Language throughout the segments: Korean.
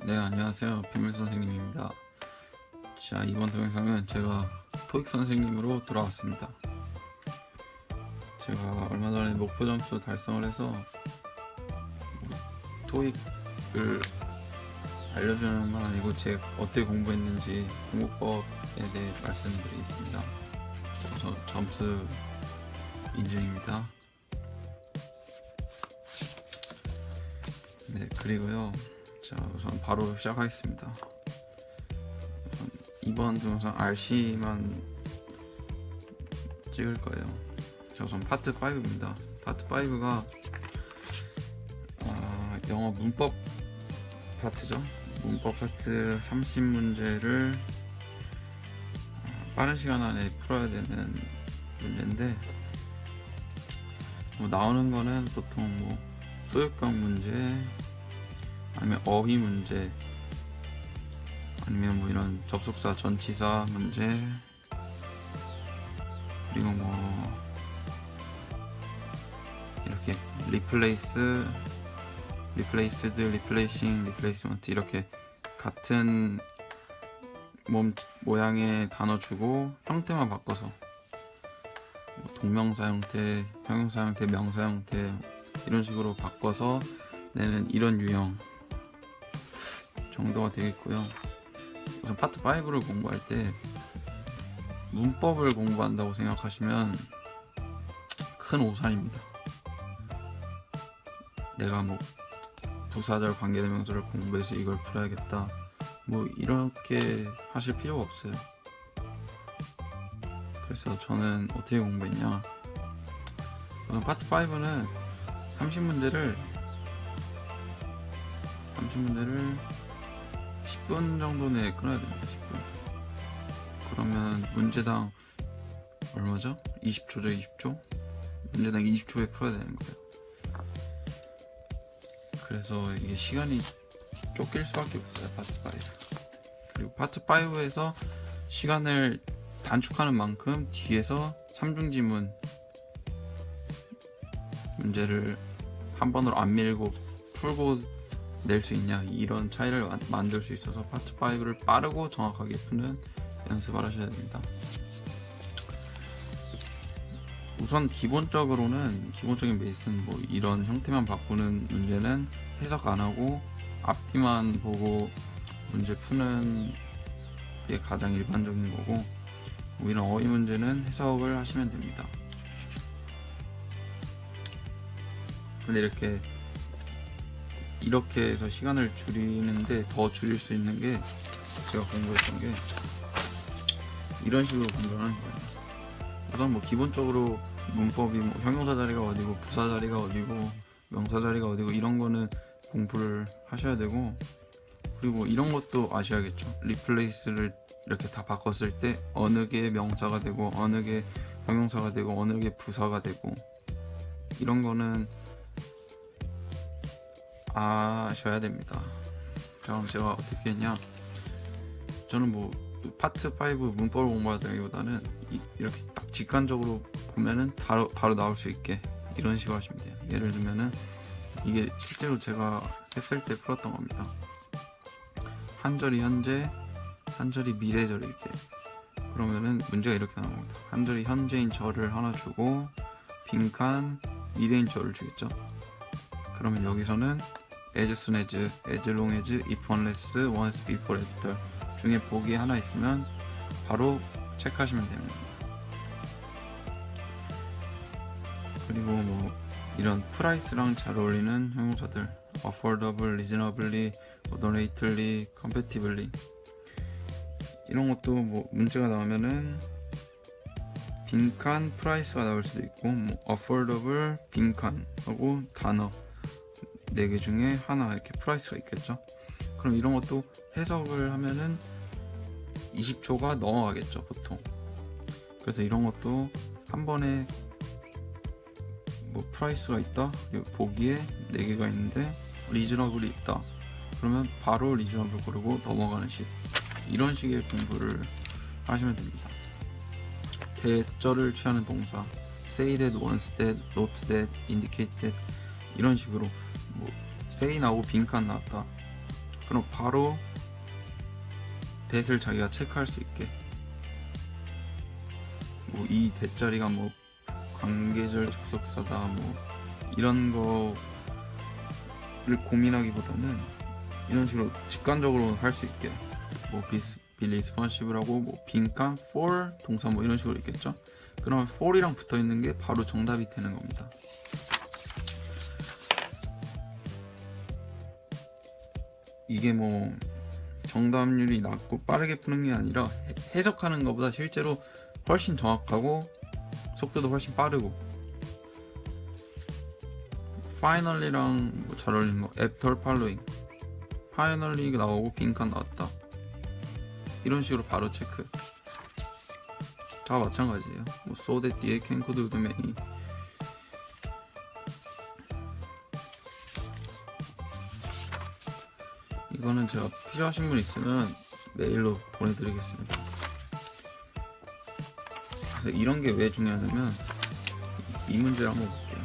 네, 안녕하세요. 비밀 선생님입니다. 자, 이번 동영상은 제가 토익 선생님으로 돌아왔습니다. 제가 얼마 전에 목표 점수 달성을 해서 토익을 알려주는 건 아니고 제가 어떻게 공부했는지 공부법에 대해 말씀드리겠습니다. 우선 점수 인증입니다. 네, 그리고요. 자, 우선 바로 시작하겠습니다. 이번 동영상 RC만 찍을 거예요. 자, 우선 파트 5입니다. 파트 5가 영어 문법 파트죠. 문법 파트 30문제를 빠른 시간 안에 풀어야 되는 문제인데, 나오는 거는 보통 소유격 문제, 아니면 어휘 문제, 아니면 이런 접속사 전치사 문제, 그리고 이렇게 리플레이스, 리플레이스드, 리플레이싱, 리플레이스먼트, 이렇게 같은 모양의 단어 주고 형태만 바꿔서 동명사 형태, 형용사 형태, 명사 형태 이런 식으로 바꿔서 내는 이런 유형 정도가 되겠고요. 우선 파트 5를 공부할 때 문법을 공부한다고 생각하시면 큰 오산입니다. 내가 부사절 관계대명사를 공부해서 이걸 풀어야겠다, 이렇게 하실 필요가 없어요. 그래서 저는 어떻게 공부했냐, 우선 파트 5는 30문제를 10분 정도 내에 끊어야 됩니다. 10분. 그러면 문제당 얼마죠? 20초죠. 20초? 문제당 20초에 풀어야 되는 거예요. 그래서 이게 시간이 쫓길 수밖에 없어요. 파트 5. 그리고 파트 5에서 시간을 단축하는 만큼 뒤에서 삼중지문 문제를 한 번으로 안 밀고 풀고 낼 수 있냐, 이런 차이를 만들 수 있어서 파트 5를 빠르고 정확하게 푸는 연습을 하셔야 됩니다. 우선 기본적인 베이스는 이런 형태만 바꾸는 문제는 해석 안 하고 앞뒤만 보고 문제 푸는 게 가장 일반적인 거고, 이런 어휘 문제는 해석을 하시면 됩니다. 근데 이렇게 해서 시간을 줄이는데 더 줄일 수 있는 게, 제가 공부했던 게 이런 식으로 공부를 하는 거예요. 우선 기본적으로 문법이 형용사 자리가 어디고 부사 자리가 어디고 명사 자리가 어디고 이런 거는 공부를 하셔야 되고, 그리고 이런 것도 아셔야겠죠. 리플레이스를 이렇게 다 바꿨을 때 어느 게 명사가 되고 어느 게 형용사가 되고 어느 게 부사가 되고, 이런 거는 아셔야 됩니다. 그럼 제가 어떻게 했냐, 저는 파트 5 문법을 공부하다기보다는 이렇게 딱 직관적으로 보면은 바로 나올 수 있게 이런 식으로 하시면 돼요. 예를 들면은 이게 실제로 제가 했을 때 풀었던 겁니다. 한 절이 현재, 한 절이 미래절일 때, 그러면은 문제가 이렇게 나옵니다. 한 절이 현재인 절을 하나 주고 빈칸 미래인 절을 주겠죠. 그러면 여기서는 as soon as, as long as, if unless, once, before, after 중에 보기 하나 있으면 바로 체크하시면 됩니다. 그리고 이런 price랑 잘 어울리는 형용사들, affordable, reasonably, moderately, competitively, 이런 것도 문제가 나오면은 빈칸 price가 나올 수도 있고, affordable 빈칸 하고 단어 4개 중에 하나 이렇게 price가 있겠죠. 그럼 이런 것도 해석을 하면은 20초가 넘어가겠죠, 보통. 그래서 이런 것도 한 번에 프라이스가 있다, 보기에 4개가 있는데 리즈너블이 있다, 그러면 바로 리즈너블 고르고 넘어가는 식, 이런 식의 공부를 하시면 됩니다. 대절을 취하는 동사, say that, once that, note that, indicate that, 이런 식으로 say 나오고 빈칸 나왔다, 그럼 바로 댓을 자기가 체크할 수 있게, 뭐 이 댓자리가 뭐 관계절 접속사다 뭐 이런 거를 고민하기보다는 이런 식으로 직관적으로 할 수 있게, 뭐 be responsive라고 뭐 빈칸 for 동사 뭐 이런 식으로 있겠죠. 그러면 for이랑 붙어 있는 게 바로 정답이 되는 겁니다. 이게 뭐 정답률이 낮고 빠르게 푸는 게 아니라 해석하는 것보다 실제로 훨씬 정확하고 속도도 훨씬 빠르고, finally랑 뭐 잘 어울리는 거 after following, finally 나오고 빈칸 나왔다 이런 식으로 바로 체크. 다 마찬가지예요. 뭐 so that 뒤에 can could would may, 이거는 제가 필요하신 분 있으면 메일로 보내드리겠습니다. 그래서 이런 게 왜 중요하냐면 이 문제를 한번 볼게요.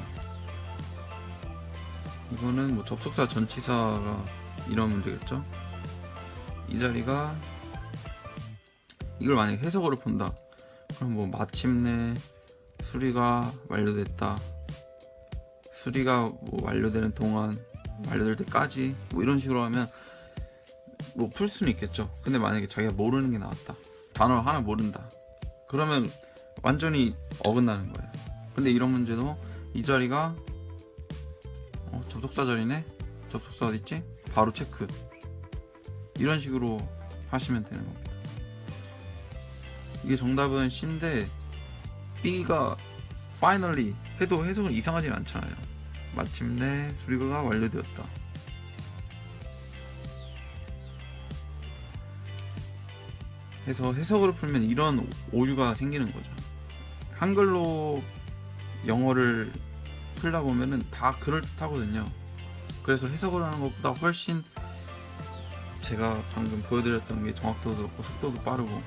이거는 뭐 접속사 전치사가 이런 문제겠죠. 이 자리가 이걸 만약에 해석어로 본다. 그럼 뭐 마침내 수리가 완료됐다, 수리가 뭐 완료되는 동안, 완료될 때까지 뭐 이런 식으로 하면 뭐 풀 수는 있겠죠. 근데 만약에 자기가 모르는 게 나왔다, 단어 하나 모른다, 그러면 완전히 어긋나는 거예요. 근데 이런 문제도 이 자리가 접속사 자리네, 접속사 어딨지? 바로 체크, 이런 식으로 하시면 되는 겁니다. 이게 정답은 C인데 B가 finally 해도 해석은 이상하진 않잖아요. 마침내 수리가 완료되었다. 해서 해석으로 풀면 이런 오류가 생기는 거죠. 한글로 영어를 풀다 보면은 다 그럴듯하거든요. 그래서 해석을 하는 것보다 훨씬 제가 방금 보여드렸던 게 정확도도 높고 속도도 빠르고,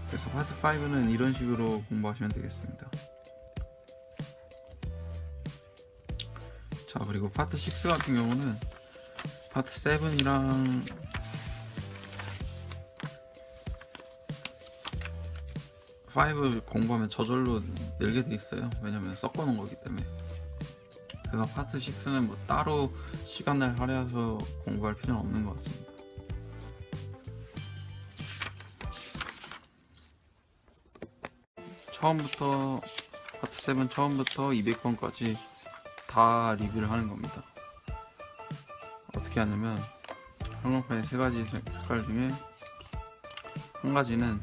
그래서 파트 5는 이런 식으로 공부하시면 되겠습니다. 자, 그리고 파트 6 같은 경우는 파트 7이랑 파이브 공부하면 저절로 늘게 돼 있어요. 왜냐면 섞어놓은 거기 때문에. 그래서 파트 6는 뭐 따로 시간을 할애해서 공부할 필요는 없는 것 같습니다. 처음부터 파트 7 처음부터 200번까지 다 리뷰를 하는 겁니다. 어떻게 하냐면 형광펜의 세 가지 색깔 중에 한 가지는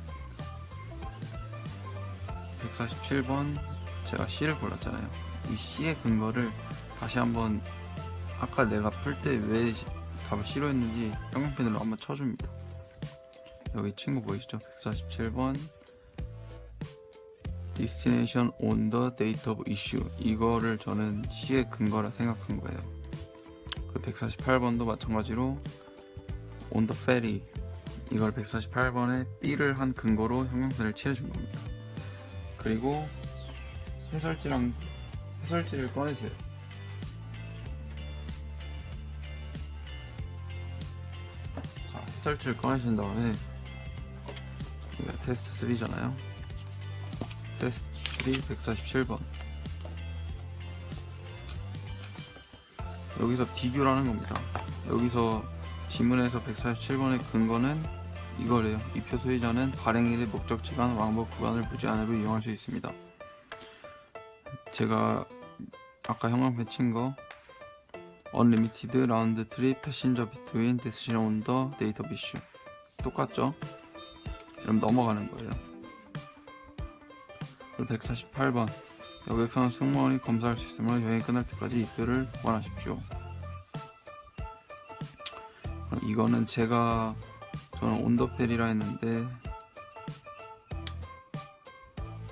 147번, 제가 C를 골랐잖아요. 이 C의 근거를 다시 한번 아까 내가 풀 때 왜 답을 C로 했는지 형광펜으로 한번 쳐줍니다. 여기 친구 보이시죠? 147번 Destination on the date of issue, 이거를 저는 C의 근거라 생각한 거예요. 그리고 148번도 마찬가지로 on the ferry, 이걸 148번에 B를 한 근거로 형광펜을 칠해준 겁니다. 그리고 해설지를 꺼내세요. 자, 해설지를 꺼내신 다음에 여기가 테스트 3잖아요. 테스트 3 147번, 여기서 비교를 하는 겁니다. 여기서 지문에서 147번의 근거는 이거래요. 이표 소유자는 발행일의 목적지간 왕복 구간을 무제한으로 이용할 수 있습니다. 제가 아까 형광펜 친 거 Unlimited Round Trip Passenger Between Destination on the Date of Issue 똑같죠? 그럼 넘어가는 거예요. 그리고 148번 여객선 승무원이 검사할 수 있으므로 여행이 끝날 때까지 입표를 보관하십시오. 그럼 이거는 저는 온더펠이라 했는데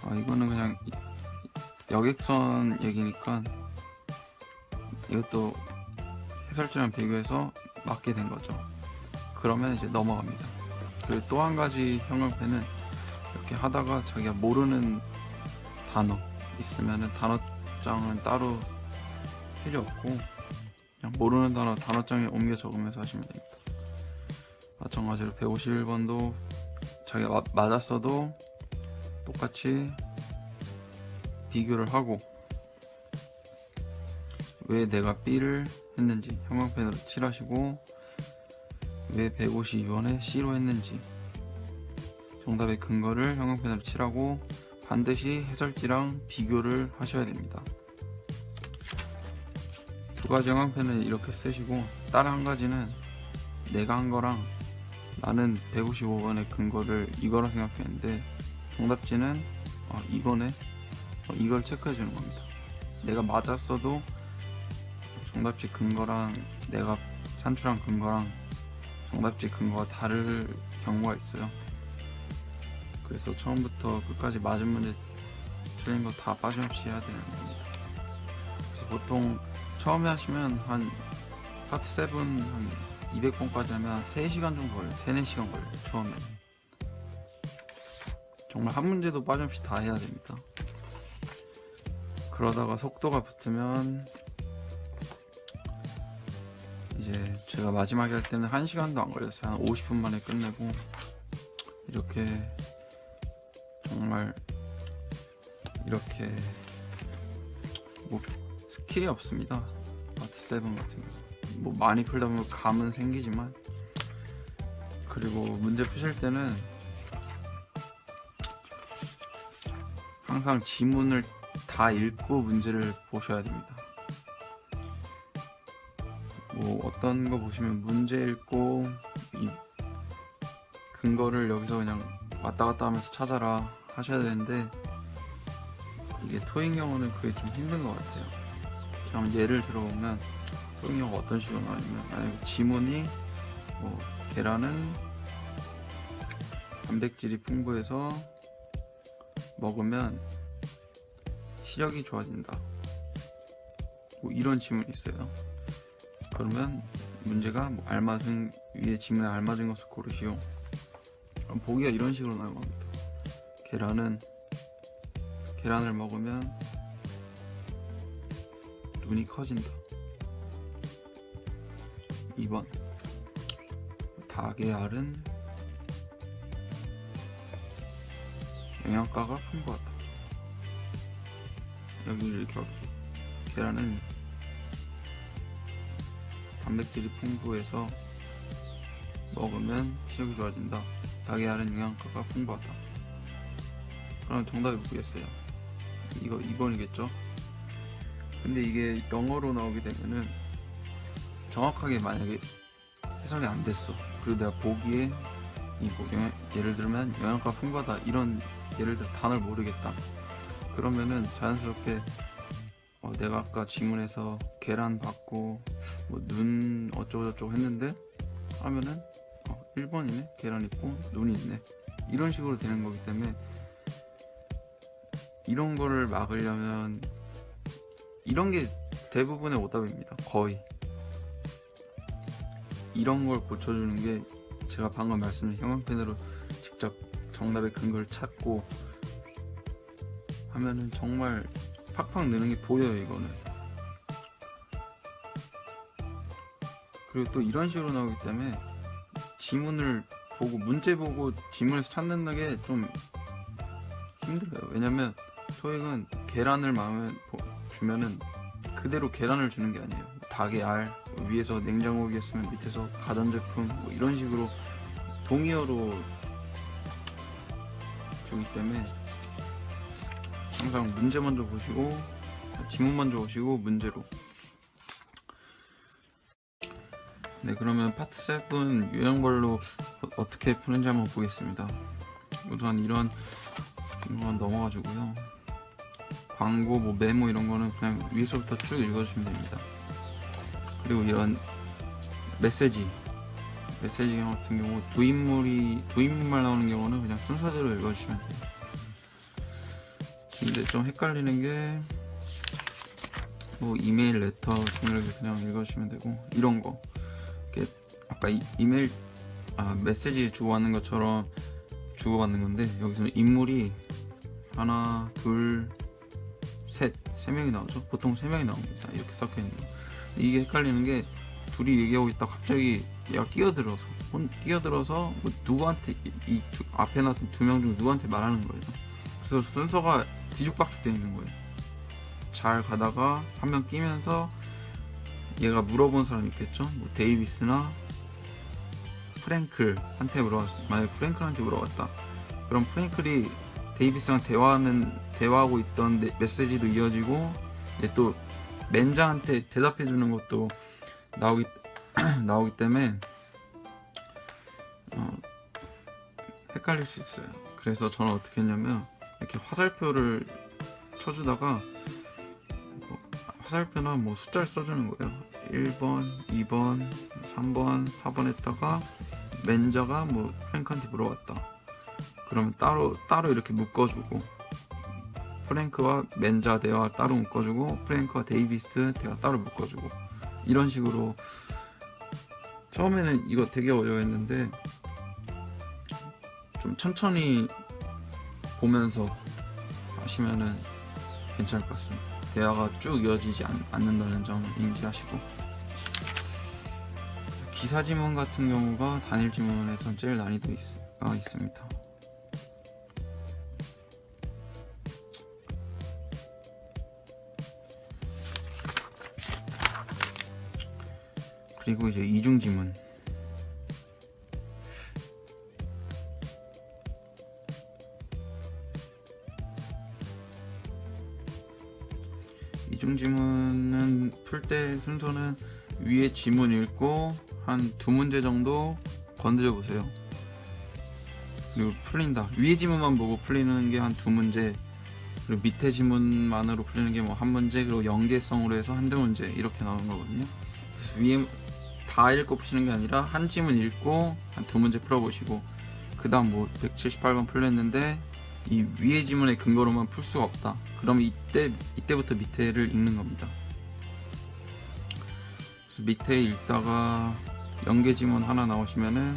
이거는 그냥 여객선 얘기니까 이것도 해설지랑 비교해서 맞게 된 거죠. 그러면 이제 넘어갑니다. 그리고 또 한 가지 형광펜은 이렇게 하다가 자기가 모르는 단어 있으면은 단어장은 따로 필요 없고 그냥 모르는 단어장에 옮겨 적으면서 하시면 됩니다. 마찬가지로 151번도 자기가 맞았어도 똑같이 비교를 하고 왜 내가 B를 했는지 형광펜으로 칠하시고 왜 152번에 C로 했는지 정답의 근거를 형광펜으로 칠하고 반드시 해설지랑 비교를 하셔야 됩니다. 두 가지 형광펜을 이렇게 쓰시고 다른 한 가지는 내가 한 거랑 나는 155번의 근거를 이거라 생각했는데 정답지는 이거네, 이걸 체크해 주는 겁니다. 내가 맞았어도 정답지 근거랑 내가 산출한 근거랑 정답지 근거가 다를 경우가 있어요. 그래서 처음부터 끝까지 맞은 문제 틀린 거 다 빠짐없이 해야 되는 겁니다. 그래서 보통 처음에 하시면 한 파트 7 한 200번까지 하면 3시간 정도 걸려요. 3, 4시간 걸려요. 처음에 정말 한 문제도 빠짐없이 다 해야 됩니다. 그러다가 속도가 붙으면 이제 제가 마지막에 할 때는 1시간도 안 걸렸어요. 한 50분 만에 끝내고 이렇게 정말 이렇게 뭐 스킬이 없습니다. 파트 7 같은 경우 뭐 많이 풀다 보면 감은 생기지만 그리고 문제 푸실 때는 항상 지문을 다 읽고 문제를 보셔야 됩니다. 뭐 어떤 거 보시면 문제 읽고 이 근거를 여기서 그냥 왔다 갔다 하면서 찾아라 하셔야 되는데 이게 토익 영어는 그게 좀 힘든 것 같아요. 그냥 예를 들어보면 토익 영어가 어떤 식으로 나오냐면 지문이 뭐 계란은 단백질이 풍부해서 먹으면 시력이 좋아진다, 뭐 이런 지문이 있어요. 그러면 문제가 뭐 알맞은 위에 지문에 알맞은 것을 고르시오. 그럼 보기가 이런 식으로 나올 겁니다. 계란을 먹으면 눈이 커진다. 2번 닭의 알은 영양가가 풍부하다. 여기 이렇게 계란은 단백질이 풍부해서 먹으면 시력이 좋아진다. 닭의 알은 영양가가 풍부하다. 그럼 정답이 뭐겠어요? 이거 2번이겠죠? 근데 이게 영어로 나오게 되면은 정확하게 만약에 해석이 안 됐어. 그리고 내가 보기에 예를 들면 영양가 풍부하다 이런 예를 들어 단어를 모르겠다. 그러면은 자연스럽게 내가 아까 지문에서 계란 받고 뭐 눈 어쩌고저쩌고 했는데 하면은 1번이네, 계란 있고 눈이 있네, 이런 식으로 되는 거기 때문에 이런 거를 막으려면 이런 게 대부분의 오답입니다. 거의 이런 걸 고쳐주는 게 제가 방금 말씀드린 형광펜으로 직접 정답의 근거를 찾고 하면은 정말 팍팍 느는 게 보여요. 이거는. 그리고 또 이런 식으로 나오기 때문에 지문을 보고 문제 보고 지문에서 찾는 게 좀 힘들어요. 왜냐면 토익은 계란을 주면은 그대로 계란을 주는 게 아니에요. 닭의 알, 위에서 냉장고기였으면 밑에서 가전제품 뭐 이런 식으로 동의어로 주기 때문에 항상 문제 먼저 보시고 지문 먼저 보시고 문제로. 네, 그러면 파트 7 유형별로 어떻게 푸는지 한번 보겠습니다. 우선 이런 건 넘어가지고요. 광고, 뭐 메모 이런 거는 그냥 위에서부터 쭉 읽어주시면 됩니다. 그리고 이런 메시지 같은 경우 두인물만 나오는 경우는 그냥 순서대로 읽어주시면 돼요. 근데 좀 헷갈리는 게 뭐 이메일, 레터 이렇게 그냥 읽어주시면 되고, 이런 거 이렇게 아까 이메일 메시지 주고받는 것처럼 주고받는 건데 여기서는 인물이 하나, 둘, 셋, 3명이 나오죠. 보통 3명이 나옵니다. 이렇게 섞여 있는 거. 이게 헷갈리는 게 둘이 얘기하고 있다 갑자기 얘가 끼어들어서 뭐 누구한테 앞에 나왔던 두 명 중 누구한테 말하는 거예요. 그래서 순서가 뒤죽박죽 되어 있는 거예요. 잘 가다가 한 명 끼면서 얘가 물어본 사람 있겠죠. 뭐 데이비스나 프랭클한테 물어봤어. 만약에 프랭클한테 물어봤다. 그럼 프랭클이 데이비스랑 대화하고 있던 메시지도 이어지고 이제 또 맨자한테 대답해 주는 것도 나오기 때문에 헷갈릴 수 있어요. 그래서 저는 어떻게 했냐면 이렇게 화살표를 쳐주다가 화살표나 뭐 숫자를 써주는 거예요. 1번, 2번, 3번, 4번 했다가 맨자가 뭐 프랭크한테 물어봤다. 그러면 따로 이렇게 묶어주고 프랭크와 맨자 대화 따로 묶어주고 프랭크와 데이비스 대화 따로 묶어주고 이런 식으로. 처음에는 이거 되게 어려워했는데 좀 천천히 보면서 하시면은 괜찮을 것 같습니다. 대화가 쭉 이어지지 않는다는 점을 인지하시고. 기사 지문 같은 경우가 단일 지문에서 제일 난이도가 있습니다. 그리고 이제 이중 지문. 이중 지문은 풀 때 순서는 위에 지문 읽고 한 두 문제 정도 건드려 보세요. 그리고 풀린다. 위에 지문만 보고 풀리는 게 한 두 문제, 그리고 밑에 지문만으로 풀리는 게 뭐 한 문제, 그리고 연계성으로 해서 한두 문제 이렇게 나오는 거거든요. 그래서 위에 다 읽고 푸시는 게 아니라 한 지문 읽고 한 두 문제 풀어보시고 그 다음 뭐 178번 풀렸는데 이 위에 지문의 근거로만 풀 수가 없다. 그럼 이때부터 밑에를 읽는 겁니다. 그래서 밑에 읽다가 연계 지문 하나 나오시면은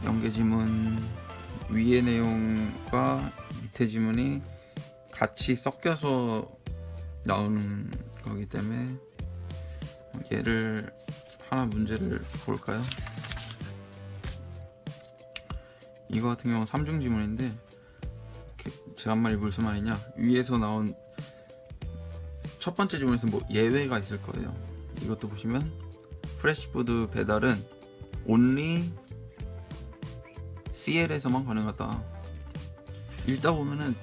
연계 지문 위의 내용과 밑에 지문이 같이 섞여서 나오는 거기 때문에 얘를 하나 문제를 볼까요? 이거 같은 경우는 3중 지문인데 제가 한 말이 무슨 말이냐, 위에서 나온 첫 번째 지문에서 뭐 예외가 있을 거예요. 이것도 보시면 프레시푸드 배달은 only CL에서만 가능하다. 읽다 보면은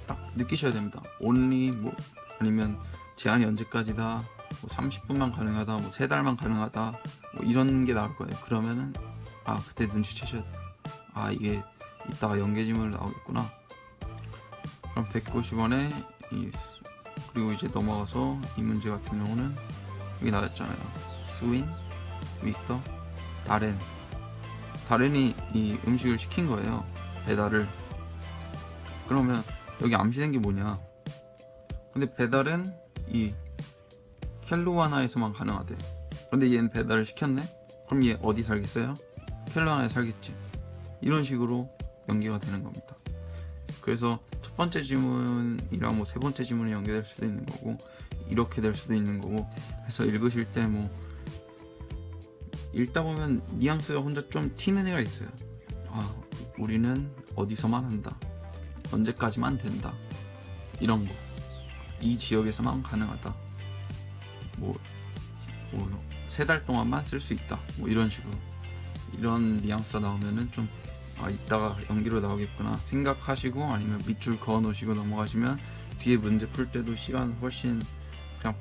딱 느끼셔야 됩니다. only 뭐 아니면 제한이 언제까지다, 뭐 30분만 가능하다, 뭐 3달만 가능하다, 뭐 이런 게 나올 거예요. 그러면은 그때 눈치채셔야 돼요. 이게 이따가 연계 지문으로 나오겠구나. 그럼 190원에 그리고 이제 넘어가서 이 문제 같은 경우는 여기 나왔잖아요. 스윈, 미스터, 다렌이 이 음식을 시킨 거예요. 배달을. 그러면 여기 암시된 게 뭐냐? 근데 배달은 이 캘로하나에서만 가능하대. 그런데 얘는 배달을 시켰네? 그럼 얘 어디 살겠어요? 캘로하나에 살겠지. 이런 식으로 연계가 되는 겁니다. 그래서 첫 번째 지문이랑 뭐 세 번째 지문이 연계될 수도 있는 거고 이렇게 될 수도 있는 거고 해서 읽으실 때 뭐 읽다 보면 뉘앙스가 혼자 좀 튀는 애가 있어요. 우리는 어디서만 한다, 언제까지만 된다, 이런 거, 이 지역에서만 가능하다, 뭐 3달 동안만 쓸 수 있다, 뭐 이런 식으로 이런 뉘앙스가 나오면은 좀 이따가 연기로 나오겠구나 생각하시고 아니면 밑줄 그어 놓으시고 넘어가시면 뒤에 문제 풀 때도 시간 훨씬 그냥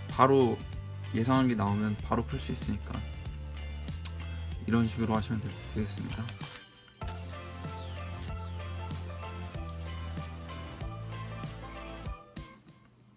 바로 예상한 게 나오면 바로 풀 수 있으니까 이런 식으로 하시면 되겠습니다.